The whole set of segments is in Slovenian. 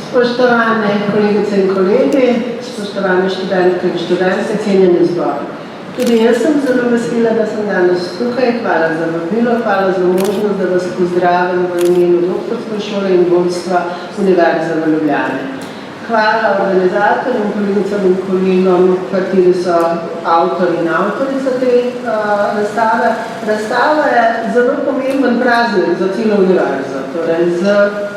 Spoštovane kolegice in kolegi, spoštovane študentke in študentke, cenjeni zbor. Tudi jaz sem zelo vesela, da sem danes tukaj. Hvala za vabilo, hvala za možnost, da vas pozdravim v imenu doktorske šole in vodstva Univerze v Ljubljani. Hvala organizatorjem, kolegicam in kolegom, kateri so avtori in avtorica te razstave. Razstava je zelo pomemben praznik za celo univerzo, torej z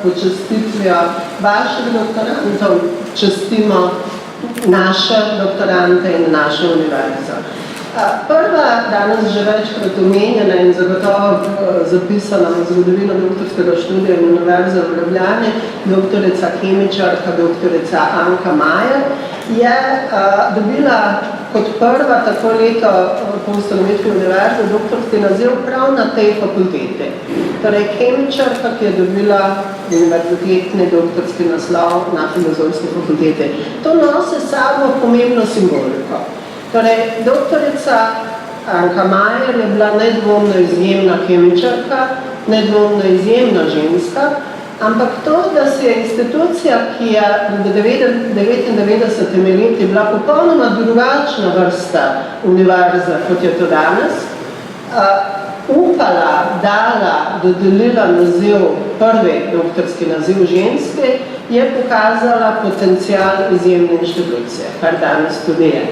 počastitvijo vaših doktorantov častimo naše doktorante in našo univerzo. Prva, danes že večkrat omenjena in zagotovo zapisana v zgodovino doktorskega študija in Univerze v Ljubljani, doktorica kemičarka, doktorica Anka Majer, je dobila kot prva tako leto po ustanovitvi univerze doktorski naziv prav na tej fakulteti. Torej kemičarka, ki je dobila univerzitetni doktorski naslov na Filozofski fakulteti. To nosi sabo pomembno simboliko. Torej, doktorica Anka Majer je bila nedvomno izjemna kemičarka, nedvomno izjemna ženska, ampak to, da se je institucija, ki je v 99 leti bila popolnoma drugačna vrsta univerze, kot je to danes, upala, dala, dodelila naziv, prvi doktorski naziv ženske, je pokazala potencial izjemne inštitucije, kar danes tudi je.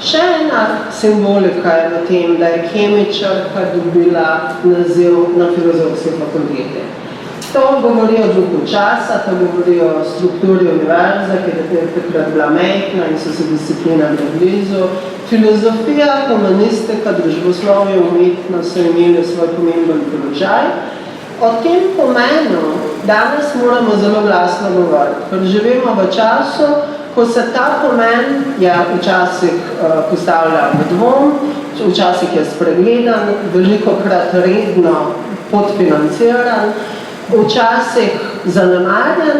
Še ena simbolika je v tem, da je kemičarka dobila naziv na Filozofski fakulteti. To govori o duhu časa, to govori o strukturi univerze, ki je takrat bila majhna in so se disciplinami blizu. Filozofija, humanistika, družboslovje, umetnost so imeli svoj pomemben položaj. O tem pomenu danes moramo zelo glasno govoriti, ker živimo v času, ko se ta pomen je včasih postavlja v dvom, včasih je spregledan, velikokrat redno podfinanciran, včasih zanemarjen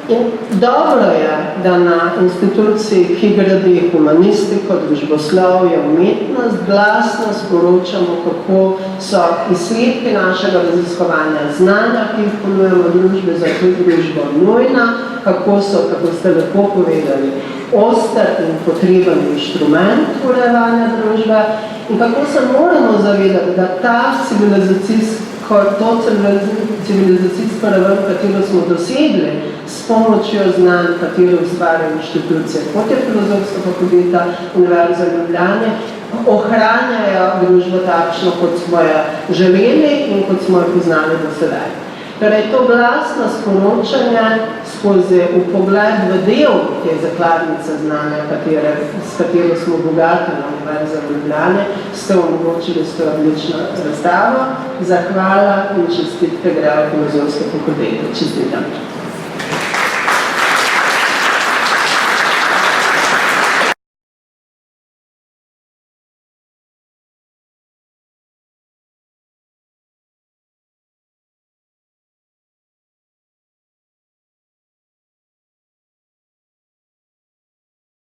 in dobro je, da na instituciji, ki gradi humanistiko, družboslovje, umetnost, glasno sporočamo, kako so izsledki našega raziskovanja znanja, ki jih ponujemo družbe za to družbo nujna, kako ste lepo povedali, oster in potreben inštrument urejevanja družbe in kako se moramo zavedati, da ta civilizacijsko raven, katero smo dosegli s pomočjo znanj, katero ustvarjajo inštitucije, kot je Filozofska fakulteta Univerze v Ljubljani, ohranjajo družbo takšno, kot smo jo želeli in kot smo jo poznali do sedaj. Torej, to glasno sporočanje skozi vpogled v del te zakladnice znanja, s katero smo bogati na Univerze v Ljubljani, ste omogočili s to odlično razstavo. Zahvala in čestitke grejo Filozofske fakultete. Čestitam.